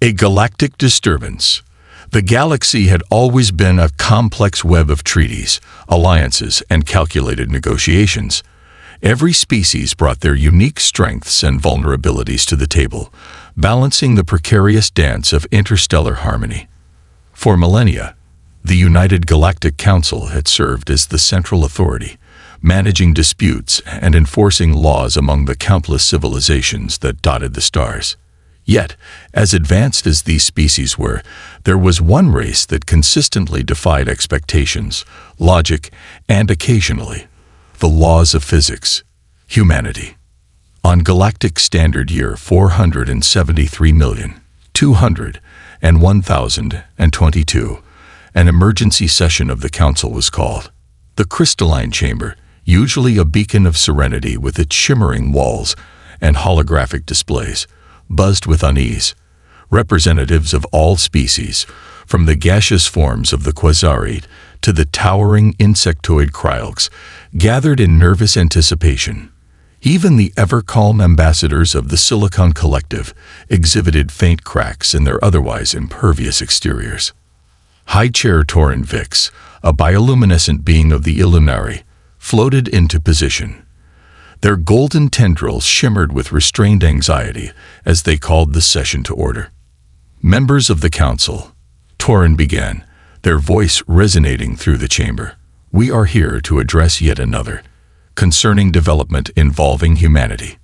A galactic disturbance. The galaxy had always been a complex web of treaties, alliances, and calculated negotiations. Every species brought their unique strengths and vulnerabilities to the table, balancing the precarious dance of interstellar harmony. For millennia, the United Galactic Council had served as the central authority, managing disputes and enforcing laws among the countless civilizations that dotted the stars. Yet, as advanced as these species were, there was one race that consistently defied expectations, logic, and occasionally, the laws of physics: humanity. On Galactic Standard Year 473,201,022, an emergency session of the Council was called. The crystalline chamber, usually a beacon of serenity with its shimmering walls and holographic displays, buzzed with unease. Representatives of all species, from the gaseous forms of the quasari to the towering insectoid Orcs, gathered in nervous anticipation. Even the ever-calm ambassadors of the Silicon Collective exhibited faint cracks in their otherwise impervious exteriors. High Chair Torin Vix, a bioluminescent being of the Illuminari, floated into position. Their golden tendrils shimmered with restrained anxiety as they called the session to order. Members of the Council, Torin began, their voice resonating through the chamber. We are here to address yet another concerning development involving humanity.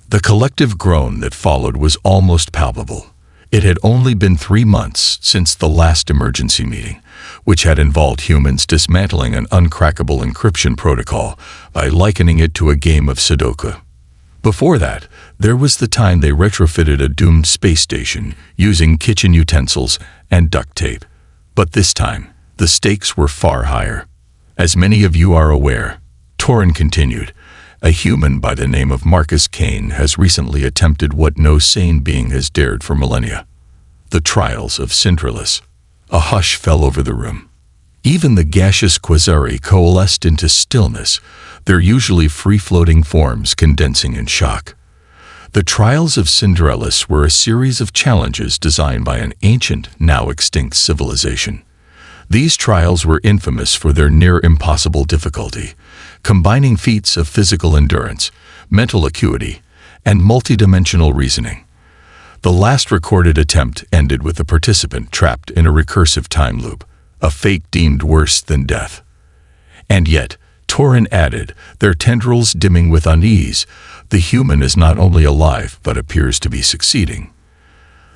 The collective groan that followed was almost palpable. It had only been 3 months since the last emergency meeting, which had involved humans dismantling an uncrackable encryption protocol by likening it to a game of Sudoku. Before that, there was the time they retrofitted a doomed space station using kitchen utensils and duct tape. But this time, the stakes were far higher. As many of you are aware, Torin continued, a human by the name of Marcus Kane has recently attempted what no sane being has dared for millennia: the trials of Syndralis. A hush fell over the room. Even the gaseous quasari coalesced into stillness, their usually free-floating forms condensing in shock. The trials of Syndralis were a series of challenges designed by an ancient, now extinct civilization. These trials were infamous for their near-impossible difficulty, combining feats of physical endurance, mental acuity, and multidimensional reasoning. The last recorded attempt ended with the participant trapped in a recursive time loop, a fate deemed worse than death. And yet, Torin added, their tendrils dimming with unease, the human is not only alive but appears to be succeeding.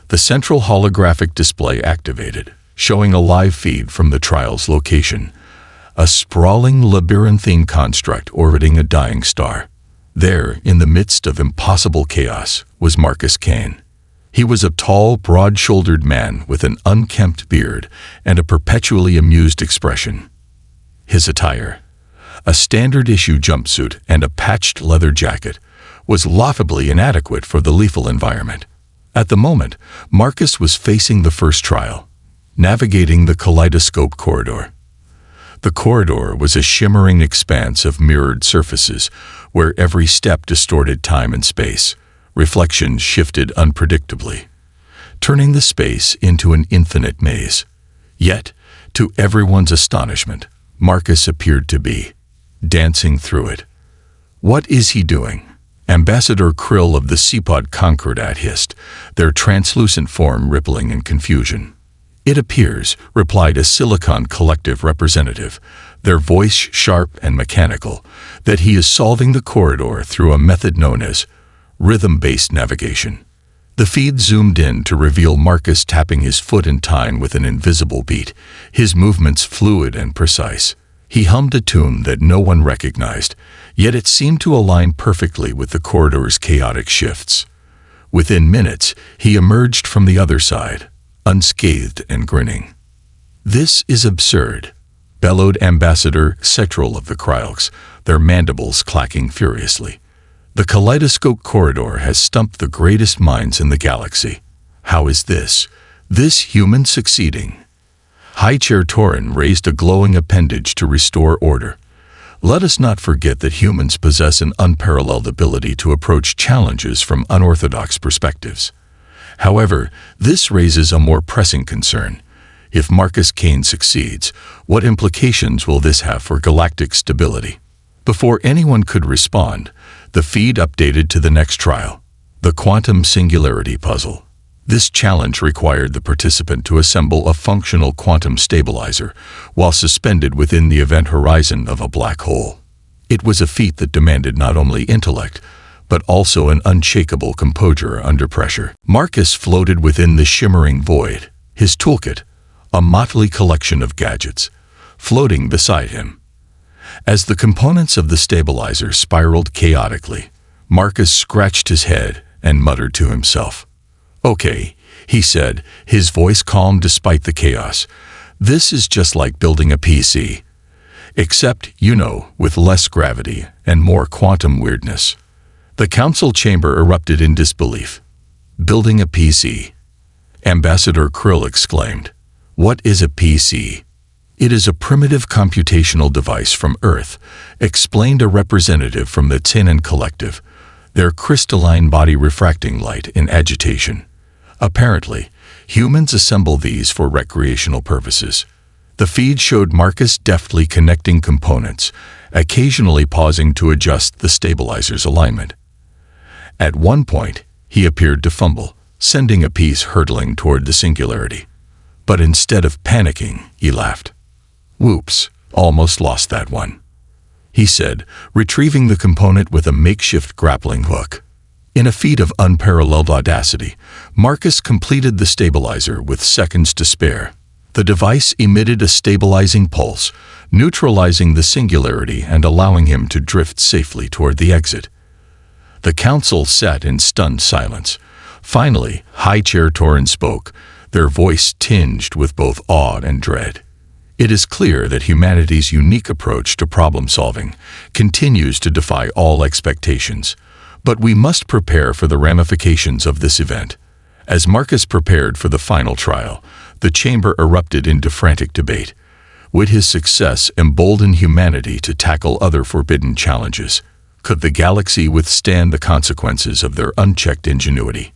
The central holographic display activated, showing a live feed from the trial's location, a sprawling labyrinthine construct orbiting a dying star. There, in the midst of impossible chaos, was Marcus Kane. He was a tall, broad-shouldered man with an unkempt beard and a perpetually amused expression. His attire, a standard-issue jumpsuit and a patched leather jacket, was laughably inadequate for the lethal environment. At the moment, Marcus was facing the first trial, navigating the kaleidoscope corridor. The corridor was a shimmering expanse of mirrored surfaces where every step distorted time and space. Reflections shifted unpredictably, turning the space into an infinite maze. Yet, to everyone's astonishment, Marcus appeared to be dancing through it. What is he doing? Ambassador Krill of the Seapod Concordat hissed, their translucent form rippling in confusion. It appears, replied a Silicon Collective representative, their voice sharp and mechanical, that he is solving the corridor through a method known as rhythm-based navigation. The feed zoomed in to reveal Marcus tapping his foot in time with an invisible beat, his movements fluid and precise. He hummed a tune that no one recognized, yet it seemed to align perfectly with the corridor's chaotic shifts. Within minutes, he emerged from the other side, unscathed and grinning. This is absurd, bellowed Ambassador Sectral of the Orcs, their mandibles clacking furiously. The kaleidoscope corridor has stumped the greatest minds in the galaxy. How is this human succeeding? High Chair Torin raised a glowing appendage to restore order. Let us not forget that humans possess an unparalleled ability to approach challenges from unorthodox perspectives. However, this raises a more pressing concern. If Marcus Kane succeeds, what implications will this have for galactic stability? Before anyone could respond, the feed updated to the next trial, the quantum singularity puzzle. This challenge required the participant to assemble a functional quantum stabilizer while suspended within the event horizon of a black hole. It was a feat that demanded not only intellect, but also an unshakable composure under pressure. Marcus floated within the shimmering void, his toolkit, a motley collection of gadgets, floating beside him. As the components of the stabilizer spiraled chaotically, Marcus scratched his head and muttered to himself. "Okay," he said, his voice calm despite the chaos. "This is just like building a PC. Except, with less gravity and more quantum weirdness." The council chamber erupted in disbelief. "Building a PC?" Ambassador Krill exclaimed. "What is a PC?" "It is a primitive computational device from Earth," explained a representative from the Tinan Collective, their crystalline body refracting light in agitation. Apparently, humans assemble these for recreational purposes. The feed showed Marcus deftly connecting components, occasionally pausing to adjust the stabilizer's alignment. At one point, he appeared to fumble, sending a piece hurtling toward the singularity. But instead of panicking, he laughed. "Whoops, almost lost that one," he said, retrieving the component with a makeshift grappling hook. In a feat of unparalleled audacity, Marcus completed the stabilizer with seconds to spare. The device emitted a stabilizing pulse, neutralizing the singularity and allowing him to drift safely toward the exit. The council sat in stunned silence. Finally, High Chair Torin spoke, their voice tinged with both awe and dread. "It is clear that humanity's unique approach to problem-solving continues to defy all expectations, but we must prepare for the ramifications of this event." As Marcus prepared for the final trial, the chamber erupted into frantic debate. Would his success embolden humanity to tackle other forbidden challenges? Could the galaxy withstand the consequences of their unchecked ingenuity?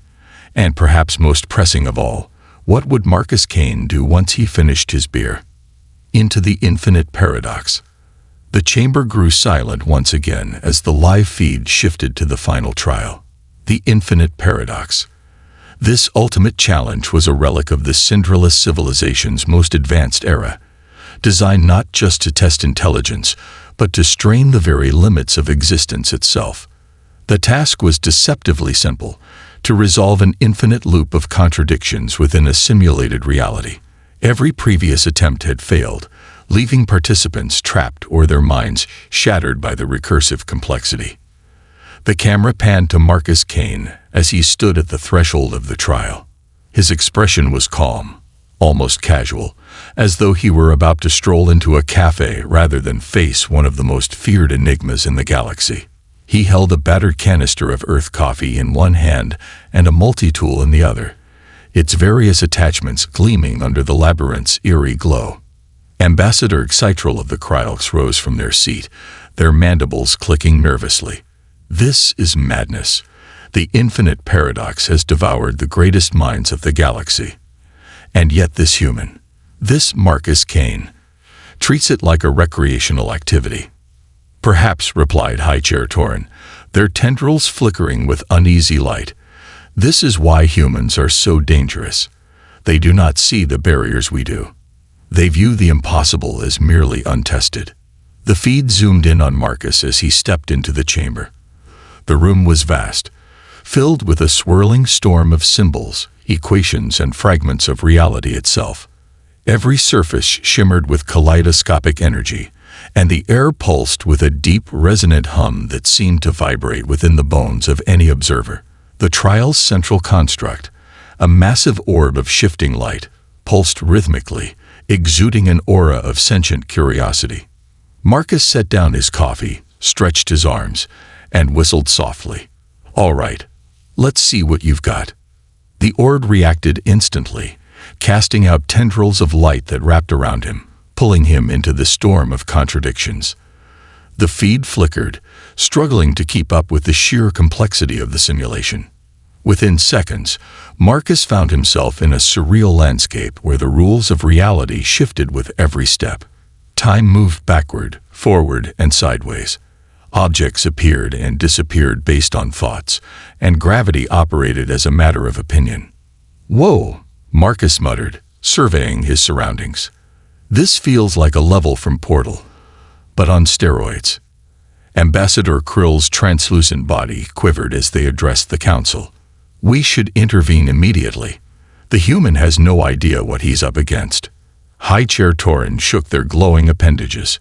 And perhaps most pressing of all, what would Marcus Kane do once he finished his beer? Into the infinite paradox. The chamber grew silent once again as the live feed shifted to the final trial. The infinite paradox. This ultimate challenge was a relic of the Cinderella civilization's most advanced era, designed not just to test intelligence, but to strain the very limits of existence itself. The task was deceptively simple, to resolve an infinite loop of contradictions within a simulated reality. Every previous attempt had failed, leaving participants trapped or their minds shattered by the recursive complexity. The camera panned to Marcus Kane as he stood at the threshold of the trial. His expression was calm, almost casual, as though he were about to stroll into a cafe rather than face one of the most feared enigmas in the galaxy. He held a battered canister of Earth coffee in one hand and a multi-tool in the other, its various attachments gleaming under the labyrinth's eerie glow. Ambassador Xytril of the Krylx rose from their seat, their mandibles clicking nervously. "This is madness. The infinite paradox has devoured the greatest minds of the galaxy. And yet this human, this Marcus Kane, treats it like a recreational activity." "Perhaps," replied High Chair Torin, their tendrils flickering with uneasy light. "This is why humans are so dangerous. They do not see the barriers we do. They view the impossible as merely untested." The feed zoomed in on Marcus as he stepped into the chamber. The room was vast, filled with a swirling storm of symbols, equations, and fragments of reality itself. Every surface shimmered with kaleidoscopic energy, and the air pulsed with a deep, resonant hum that seemed to vibrate within the bones of any observer. The trial's central construct, a massive orb of shifting light, pulsed rhythmically, exuding an aura of sentient curiosity. Marcus set down his coffee, stretched his arms, and whistled softly. "All right, let's see what you've got." The orb reacted instantly, casting out tendrils of light that wrapped around him, pulling him into the storm of contradictions. The feed flickered, struggling to keep up with the sheer complexity of the simulation. Within seconds, Marcus found himself in a surreal landscape where the rules of reality shifted with every step. Time moved backward, forward, and sideways. Objects appeared and disappeared based on thoughts, and gravity operated as a matter of opinion. "Whoa," Marcus muttered, surveying his surroundings. "This feels like a level from Portal, but on steroids." Ambassador Krill's translucent body quivered as they addressed the council. "We should intervene immediately. The human has no idea what he's up against." High Chair Torin shook their glowing appendages.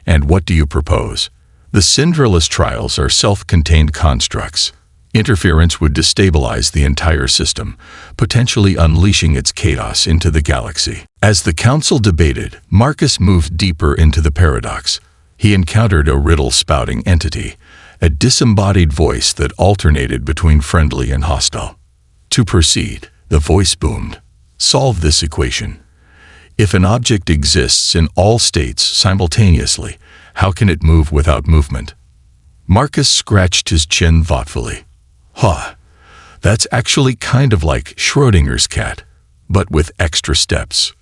"And what do you propose?" "The Syndralus trials are self-contained constructs. Interference would destabilize the entire system, potentially unleashing its chaos into the galaxy." As the council debated, Marcus moved deeper into the paradox. He encountered a riddle-spouting entity, a disembodied voice that alternated between friendly and hostile. "To proceed," the voice boomed, "solve this equation. If an object exists in all states simultaneously, how can it move without movement?" Marcus scratched his chin thoughtfully. "Huh, that's actually kind of like Schrödinger's cat, but with extra steps."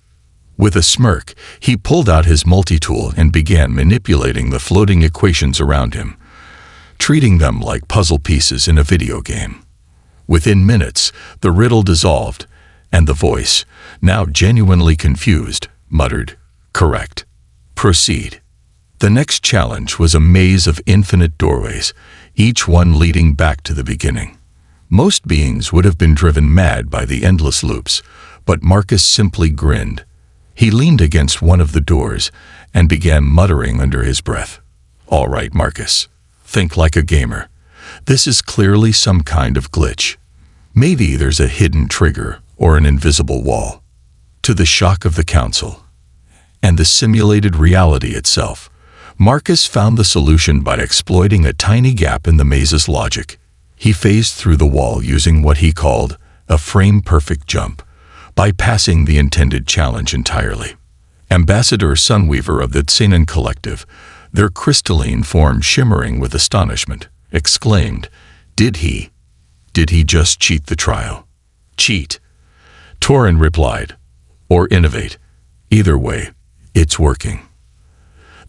With a smirk, he pulled out his multi-tool and began manipulating the floating equations around him, treating them like puzzle pieces in a video game. Within minutes, the riddle dissolved, and the voice, now genuinely confused, muttered, "Correct. Proceed." The next challenge was a maze of infinite doorways, each one leading back to the beginning. Most beings would have been driven mad by the endless loops, but Marcus simply grinned. He leaned against one of the doors and began muttering under his breath. "All right, Marcus. Think like a gamer. This is clearly some kind of glitch. Maybe there's a hidden trigger or an invisible wall." To the shock of the council and the simulated reality itself, Marcus found the solution by exploiting a tiny gap in the maze's logic. He phased through the wall using what he called a frame-perfect jump, bypassing the intended challenge entirely. Ambassador Sunweaver of the Tsenan Collective, their crystalline form shimmering with astonishment, exclaimed, Did he just cheat the trial?" "Cheat," Torin replied, "or innovate. Either way, it's working."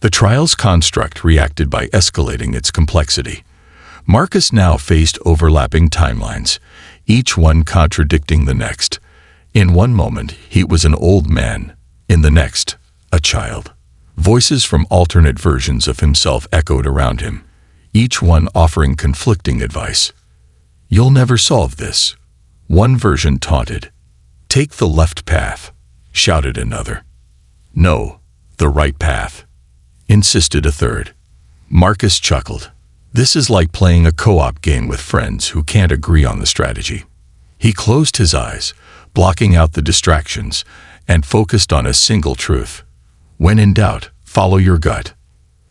The trial's construct reacted by escalating its complexity. Marcus now faced overlapping timelines, each one contradicting the next. In one moment, he was an old man. In the next, a child. Voices from alternate versions of himself echoed around him, each one offering conflicting advice. "You'll never solve this," one version taunted. "Take the left path," shouted another. "No, the right path," insisted a third. Marcus chuckled. This is like playing a co-op game with friends who can't agree on the strategy. He closed his eyes, blocking out the distractions, and focused on a single truth. When in doubt, follow your gut.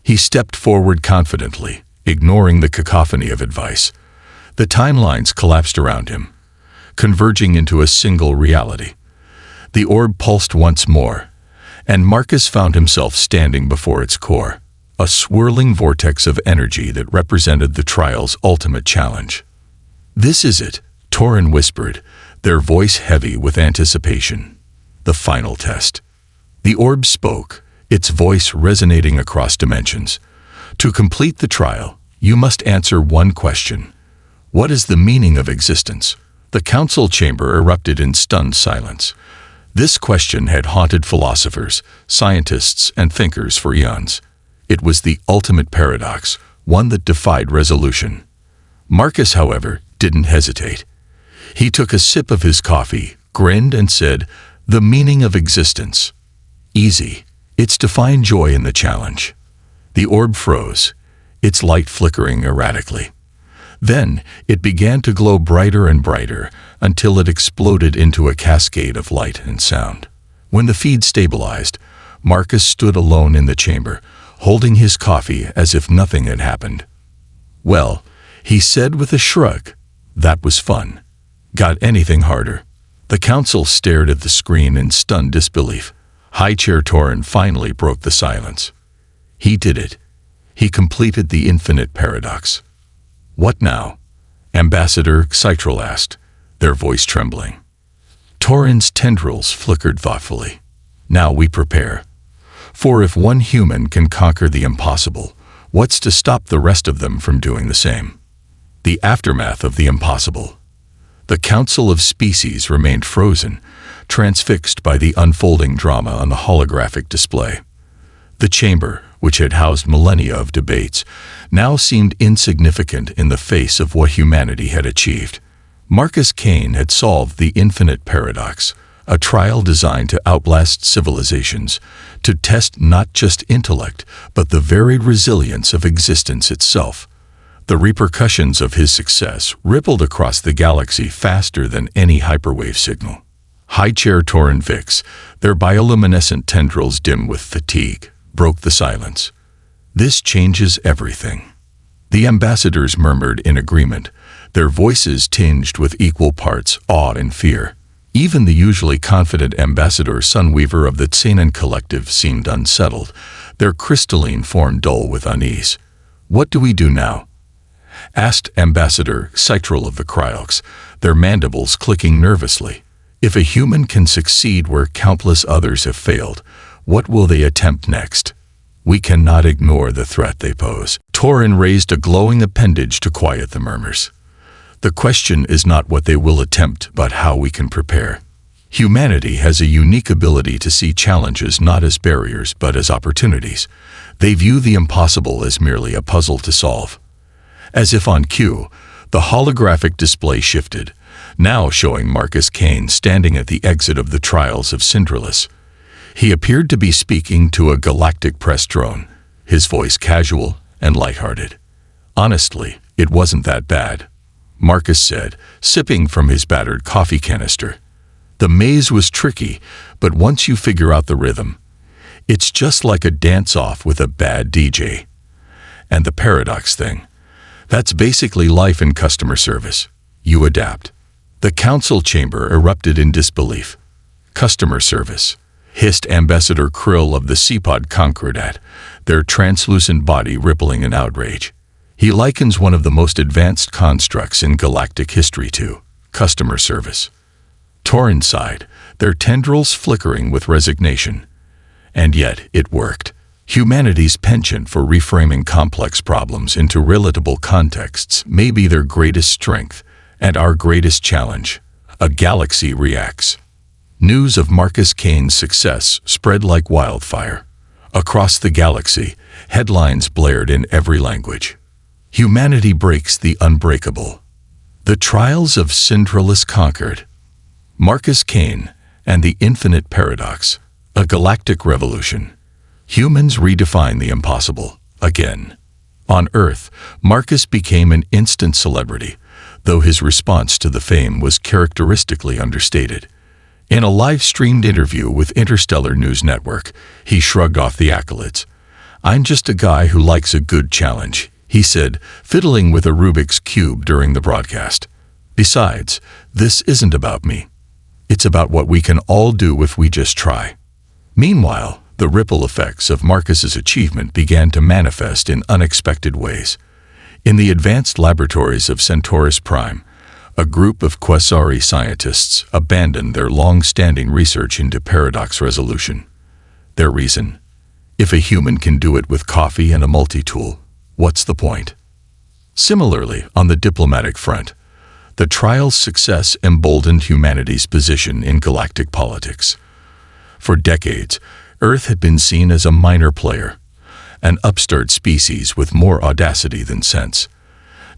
He stepped forward confidently, ignoring the cacophony of advice. The timelines collapsed around him, converging into a single reality. The orb pulsed once more, and Marcus found himself standing before its core, a swirling vortex of energy that represented the trial's ultimate challenge. "This is it," Torin whispered, their voice heavy with anticipation. "The final test." The orb spoke, its voice resonating across dimensions. "To complete the trial, you must answer one question. What is the meaning of existence?" The council chamber erupted in stunned silence. This question had haunted philosophers, scientists, and thinkers for eons. It was the ultimate paradox, one that defied resolution. Marcus, however, didn't hesitate. He took a sip of his coffee, grinned, and said, "The meaning of existence. Easy. It's to find joy in the challenge." The orb froze, its light flickering erratically. Then it began to glow brighter and brighter until it exploded into a cascade of light and sound. When the feed stabilized, Marcus stood alone in the chamber, holding his coffee as if nothing had happened. "Well," he said with a shrug, "that was fun. Got anything harder?" The council stared at the screen in stunned disbelief. High Chair Torin finally broke the silence. "He did it. He completed the infinite paradox." "What now?" Ambassador Citral asked, their voice trembling. Torin's tendrils flickered thoughtfully. Now we prepare. For if one human can conquer the impossible, what's to stop the rest of them from doing the same? The aftermath of the impossible. The Council of Species remained frozen, transfixed by the unfolding drama on the holographic display. The chamber, which had housed millennia of debates, now seemed insignificant in the face of what humanity had achieved. Marcus Kane had solved the infinite paradox, a trial designed to outlast civilizations, to test not just intellect, but the varied resilience of existence itself. The repercussions of his success rippled across the galaxy faster than any hyperwave signal. High Chair Torin Vix, their bioluminescent tendrils dim with fatigue, broke the silence. This changes everything. The ambassadors murmured in agreement, their voices tinged with equal parts awe and fear. Even the usually confident Ambassador Sunweaver of the Tsenan Collective seemed unsettled, their crystalline form dull with unease. What do we do now? Asked Ambassador Citral of the Cryox, their mandibles clicking nervously. If a human can succeed where countless others have failed, what will they attempt next? We cannot ignore the threat they pose. Torin raised a glowing appendage to quiet the murmurs. The question is not what they will attempt, but how we can prepare. Humanity has a unique ability to see challenges not as barriers but as opportunities. They view the impossible as merely a puzzle to solve. As if on cue, the holographic display shifted, now showing Marcus Kane standing at the exit of the trials of Syndralis. He appeared to be speaking to a galactic press drone, his voice casual and lighthearted. Honestly, it wasn't that bad, Marcus said, sipping from his battered coffee canister. The maze was tricky, but once you figure out the rhythm, it's just like a dance-off with a bad DJ. And the paradox thing, that's basically life in customer service. You adapt. The council chamber erupted in disbelief. Customer service, hissed Ambassador Krill of the Seapod Concordat, their translucent body rippling in outrage. He likens one of the most advanced constructs in galactic history to customer service. Torin sighed, their tendrils flickering with resignation. And yet it worked. Humanity's penchant for reframing complex problems into relatable contexts may be their greatest strength and our greatest challenge. A galaxy reacts. News of Marcus Kane's success spread like wildfire. Across the galaxy, headlines blared in every language. Humanity breaks the unbreakable. The trials of Syndralis conquered. Marcus Kane and the infinite paradox. A galactic revolution. Humans redefine the impossible, again. On Earth, Marcus became an instant celebrity, though his response to the fame was characteristically understated. In a live-streamed interview with Interstellar News Network, he shrugged off the accolades. "I'm just a guy who likes a good challenge," he said, fiddling with a Rubik's Cube during the broadcast. "Besides, this isn't about me. It's about what we can all do if we just try." Meanwhile, the ripple effects of Marcus's achievement began to manifest in unexpected ways. In the advanced laboratories of Centaurus Prime, a group of Quasari scientists abandoned their long-standing research into paradox resolution. Their reason? If a human can do it with coffee and a multi-tool, what's the point? Similarly, on the diplomatic front, the trial's success emboldened humanity's position in galactic politics. For decades, Earth had been seen as a minor player, an upstart species with more audacity than sense.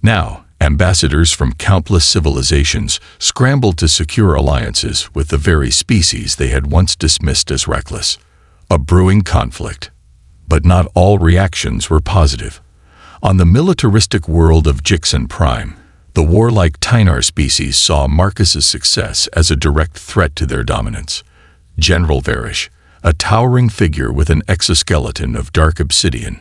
Now, ambassadors from countless civilizations scrambled to secure alliances with the very species they had once dismissed as reckless. A brewing conflict. But not all reactions were positive. On the militaristic world of Jixon Prime, the warlike Tynar species saw Marcus's success as a direct threat to their dominance. General Varish, a towering figure with an exoskeleton of dark obsidian,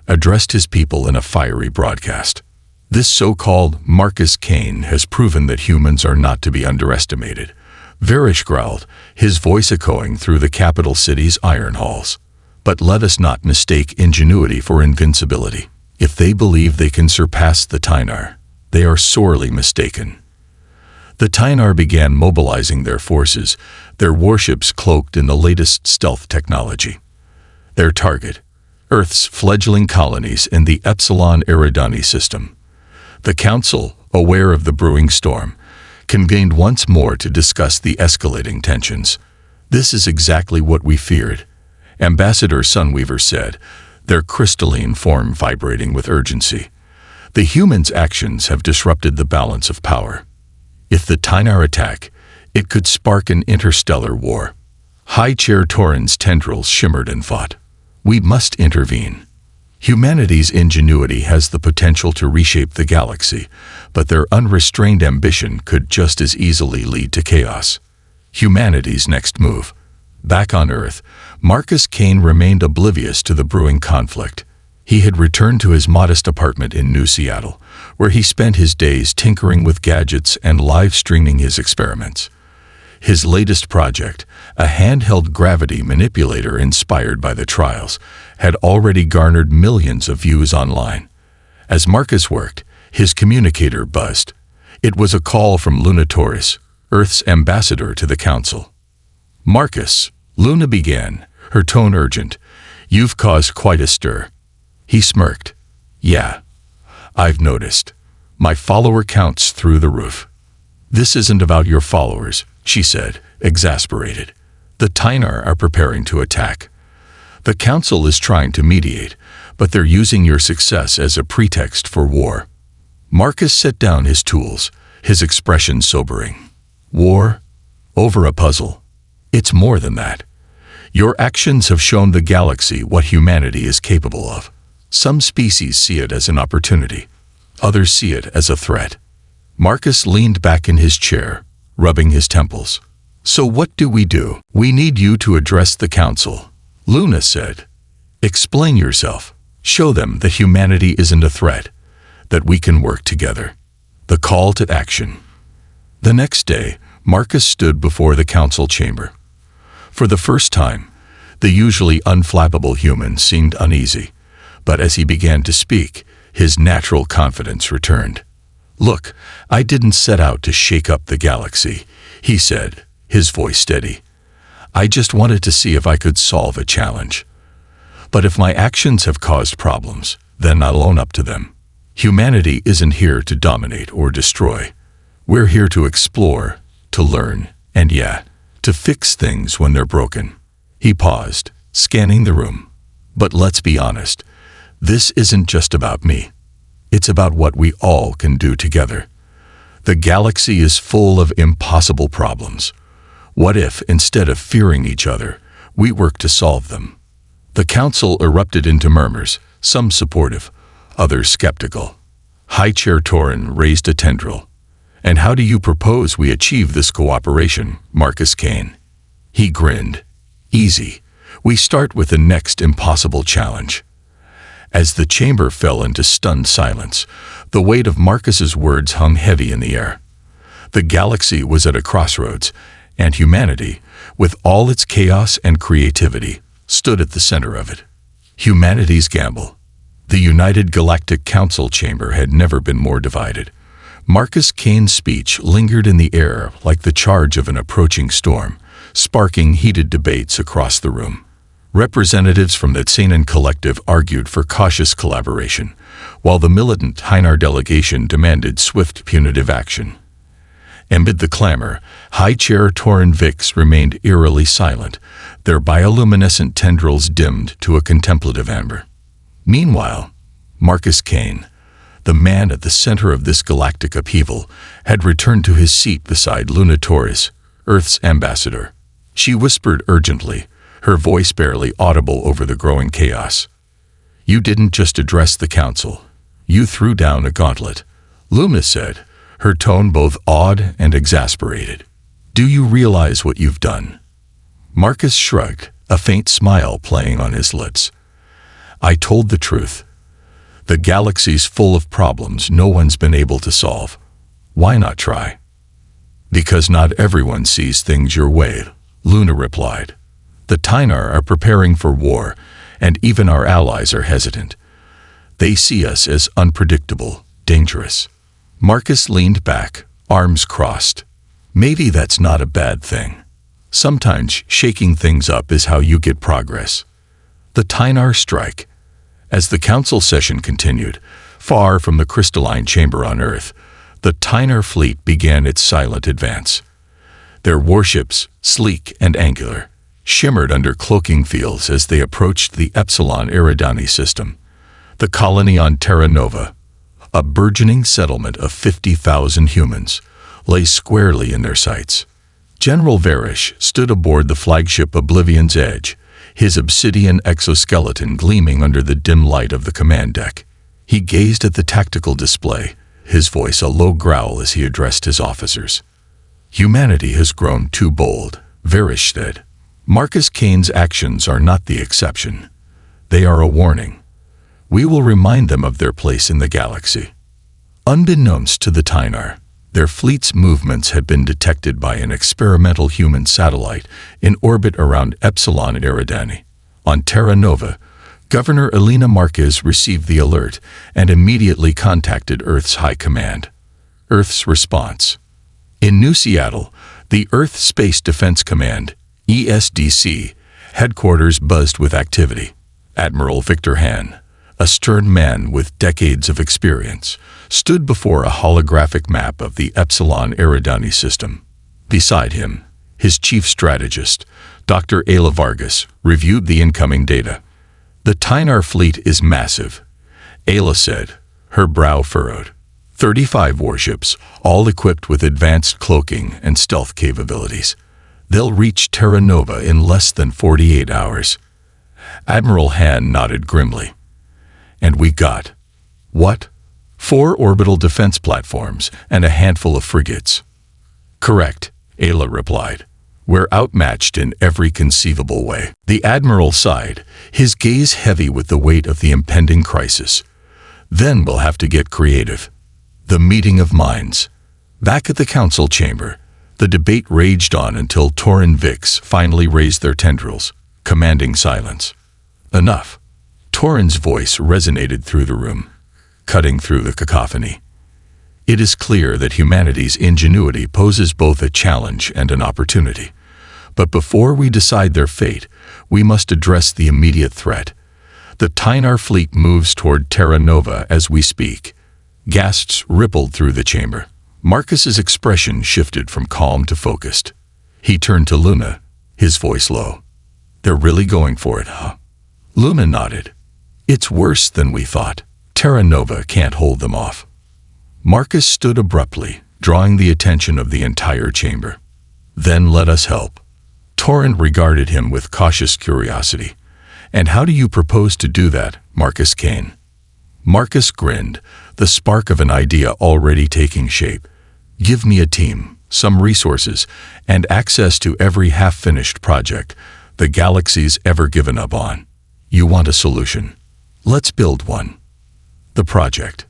addressed his people in a fiery broadcast. This so-called Marcus Kane has proven that humans are not to be underestimated. Varish growled, his voice echoing through the capital city's iron halls. But let us not mistake ingenuity for invincibility. If they believe they can surpass the Tynar, They are sorely mistaken. The Tynar began mobilizing their forces, their warships cloaked in the latest stealth technology. Their target, Earth's fledgling colonies in the Epsilon Eridani system. The Council, aware of the brewing storm, convened once more to discuss the escalating tensions. "This is exactly what we feared," Ambassador Sunweaver said, their crystalline form vibrating with urgency. "The humans' actions have disrupted the balance of power. If the Tynar attack, it could spark an interstellar war." High Chair Torin's tendrils shimmered and fought. "We must intervene. Humanity's ingenuity has the potential to reshape the galaxy, but their unrestrained ambition could just as easily lead to chaos." Humanity's next move. Back on Earth, Marcus Kane remained oblivious to the brewing conflict. He had returned to his modest apartment in New Seattle, where he spent his days tinkering with gadgets and live-streaming his experiments. His latest project, a handheld gravity manipulator inspired by the trials, had already garnered millions of views online. As Marcus worked, his communicator buzzed. It was a call from Luna Taurus, Earth's ambassador to the Council. "Marcus," Luna began, her tone urgent, "you've caused quite a stir." He smirked. "Yeah, I've noticed. My follower count's through the roof." "This isn't about your followers," she said, exasperated. "The Tynar are preparing to attack. The Council is trying to mediate, but they're using your success as a pretext for war." Marcus set down his tools, his expression sobering. "War? Over a puzzle? It's more than that. Your actions have shown the galaxy what humanity is capable of. Some species see it as an opportunity. Others see it as a threat." Marcus leaned back in his chair, rubbing his temples. "So what do? "We need you to address the Council," Luna said. "Explain yourself. Show them that humanity isn't a threat, that we can work together." The call to action. The next day, Marcus stood before the Council chamber. For the first time, the usually unflappable human seemed uneasy, but as he began to speak, his natural confidence returned. "Look, I didn't set out to shake up the galaxy," he said, his voice steady. "I just wanted to see if I could solve a challenge. But if my actions have caused problems, then I'll own up to them. Humanity isn't here to dominate or destroy. We're here to explore, to learn, and to fix things when they're broken." He paused, scanning the room. "But let's be honest, this isn't just about me. It's about what we all can do together. The galaxy is full of impossible problems. What if, instead of fearing each other, we work to solve them?" The Council erupted into murmurs, some supportive, others skeptical. High Chair Torin raised a tendril. "And how do you propose we achieve this cooperation, Marcus Kane?" He grinned. "Easy. We start with the next impossible challenge." As the chamber fell into stunned silence, the weight of Marcus's words hung heavy in the air. The galaxy was at a crossroads, and humanity, with all its chaos and creativity, stood at the center of it. Humanity's gamble. The United Galactic Council chamber had never been more divided. Marcus Kane's speech lingered in the air like the charge of an approaching storm, sparking heated debates across the room. Representatives from the Tsanan Collective argued for cautious collaboration, while the militant Tynar delegation demanded swift punitive action. Amid the clamor, High Chair Torin Vix remained eerily silent, their bioluminescent tendrils dimmed to a contemplative amber. Meanwhile, Marcus Kane, the man at the center of this galactic upheaval, had returned to his seat beside Luna Taurus, Earth's ambassador. She whispered urgently, her voice barely audible over the growing chaos. "You didn't just address the Council. You threw down a gauntlet," Luna said, her tone both awed and exasperated. "Do you realize what you've done?" Marcus shrugged, a faint smile playing on his lips. "I told the truth. The galaxy's full of problems no one's been able to solve. Why not try?" "Because not everyone sees things your way," Luna replied. "The Tynar are preparing for war, and even our allies are hesitant. They see us as unpredictable, dangerous." Marcus leaned back, arms crossed. Maybe that's not a bad thing. Sometimes shaking things up is how you get progress. The Tynar strike. As the council session continued, far from the crystalline chamber on Earth, the Tynar fleet began its silent advance. Their warships, sleek and angular, shimmered under cloaking fields as they approached the Epsilon Eridani system, the colony on Terra Nova. A burgeoning settlement of 50,000 humans lay squarely in their sights. General Varish stood aboard the flagship Oblivion's Edge, his obsidian exoskeleton gleaming under the dim light of the command deck. He gazed at the tactical display, his voice a low growl as he addressed his officers. "Humanity has grown too bold," Varish said. "Marcus Kane's actions are not the exception. They are a warning. We will remind them of their place in the galaxy." Unbeknownst to the Tynar, their fleet's movements had been detected by an experimental human satellite in orbit around Epsilon Eridani. On Terra Nova, Governor Elena Marquez received the alert and immediately contacted Earth's High Command. Earth's response. In New Seattle, the Earth Space Defense Command, ESDC, headquarters buzzed with activity. Admiral Victor Hahn, a stern man with decades of experience, stood before a holographic map of the Epsilon Eridani system. Beside him, his chief strategist, Dr. Ayla Vargas, reviewed the incoming data. "The Tynar fleet is massive," Ayla said, her brow furrowed. 35 warships, all equipped with advanced cloaking and stealth capabilities. They'll reach Terra Nova in less than 48 hours. Admiral Hahn nodded grimly. "And we got, what? 4 orbital defense platforms and a handful of frigates." "Correct," Ayla replied. "We're outmatched in every conceivable way." The Admiral sighed, his gaze heavy with the weight of the impending crisis. "Then we'll have to get creative." The meeting of minds. Back at the council chamber, the debate raged on until Tor and Vix finally raised their tendrils, commanding silence. "Enough." Torin's voice resonated through the room, cutting through the cacophony. "It is clear that humanity's ingenuity poses both a challenge and an opportunity. But before we decide their fate, we must address the immediate threat. The Tynar fleet moves toward Terra Nova as we speak." Gasps rippled through the chamber. Marcus's expression shifted from calm to focused. He turned to Luna, his voice low. "They're really going for it, huh?" Luna nodded. "It's worse than we thought. Terra Nova can't hold them off." Marcus stood abruptly, drawing the attention of the entire chamber. "Then let us help." Torrent regarded him with cautious curiosity. "And how do you propose to do that, Marcus Kane?" Marcus grinned, the spark of an idea already taking shape. "Give me a team, some resources, and access to every half-finished project the galaxy's ever given up on. You want a solution? Let's build one." The project.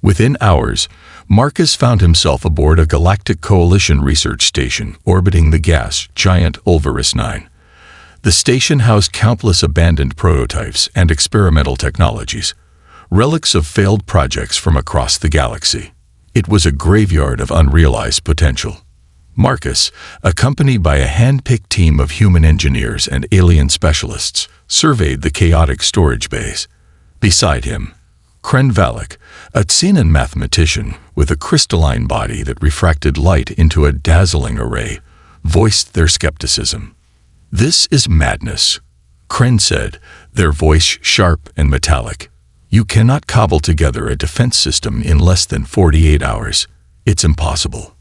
Within hours, Marcus found himself aboard a Galactic Coalition research station orbiting the gas giant Ulvaris 9. The station housed countless abandoned prototypes and experimental technologies, relics of failed projects from across the galaxy. It was a graveyard of unrealized potential. Marcus, accompanied by a hand-picked team of human engineers and alien specialists, surveyed the chaotic storage bays. Beside him, Kren Valak, a Xenon mathematician with a crystalline body that refracted light into a dazzling array, voiced their skepticism. "This is madness," Kren said, their voice sharp and metallic. "You cannot cobble together a defense system in less than 48 hours. It's impossible."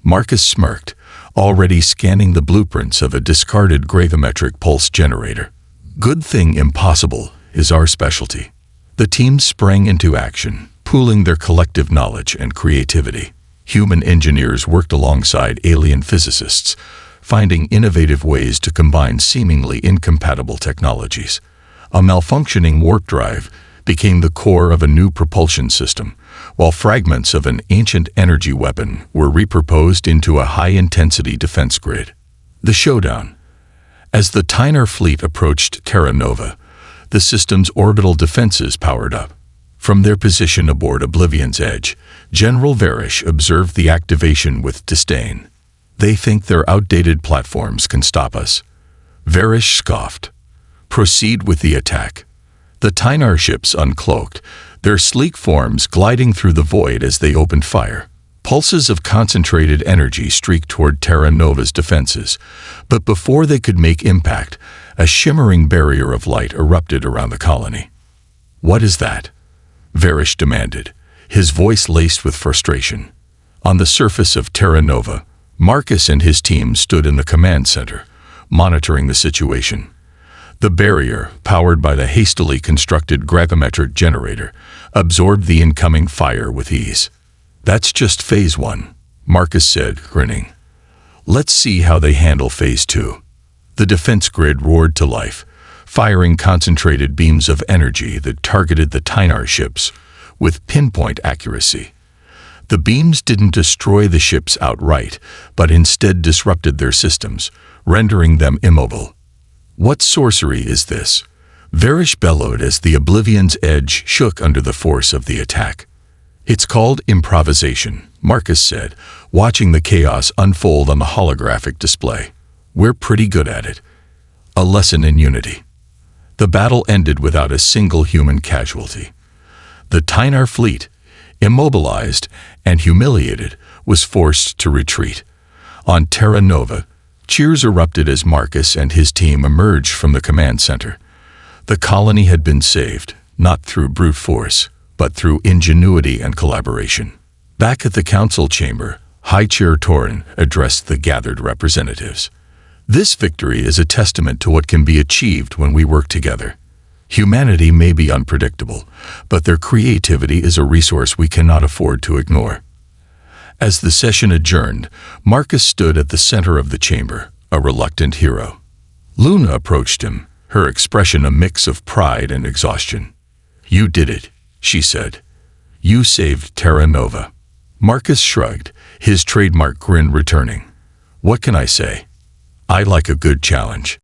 Marcus smirked, already scanning the blueprints of a discarded gravimetric pulse generator. "Good thing impossible is our specialty." The team sprang into action, pooling their collective knowledge and creativity. Human engineers worked alongside alien physicists, finding innovative ways to combine seemingly incompatible technologies. A malfunctioning warp drive became the core of a new propulsion system, while fragments of an ancient energy weapon were repurposed into a high-intensity defense grid. The showdown. As the Tynar fleet approached Terra Nova, the system's orbital defenses powered up. From their position aboard Oblivion's Edge, General Varish observed the activation with disdain. They think their outdated platforms can stop us. Varish scoffed. Proceed with the attack. The Tynar ships uncloaked, their sleek forms gliding through the void as they opened fire. Pulses of concentrated energy streaked toward Terra Nova's defenses, but before they could make impact, a shimmering barrier of light erupted around the colony. "What is that?" Varish demanded, his voice laced with frustration. On the surface of Terra Nova, Marcus and his team stood in the command center, monitoring the situation. The barrier, powered by the hastily constructed gravimetric generator, absorbed the incoming fire with ease. "That's just Phase 1, Marcus said, grinning. "Let's see how they handle Phase 2. The defense grid roared to life, firing concentrated beams of energy that targeted the Tynar ships with pinpoint accuracy. The beams didn't destroy the ships outright, but instead disrupted their systems, rendering them immobile. "What sorcery is this?" Varish bellowed as the Oblivion's edge shook under the force of the attack. "It's called improvisation," Marcus said, watching the chaos unfold on the holographic display. "We're pretty good at it." A lesson in unity. The battle ended without a single human casualty. The Tynar fleet, immobilized and humiliated, was forced to retreat. On Terra Nova, cheers erupted as Marcus and his team emerged from the command center. The colony had been saved, not through brute force, but through ingenuity and collaboration. Back at the council chamber, High Chair Torin addressed the gathered representatives. "This victory is a testament to what can be achieved when we work together. Humanity may be unpredictable, but their creativity is a resource we cannot afford to ignore." As the session adjourned, Marcus stood at the center of the chamber, a reluctant hero. Luna approached him, her expression a mix of pride and exhaustion. "You did it," she said. "You saved Terra Nova." Marcus shrugged, his trademark grin returning. "What can I say? I like a good challenge."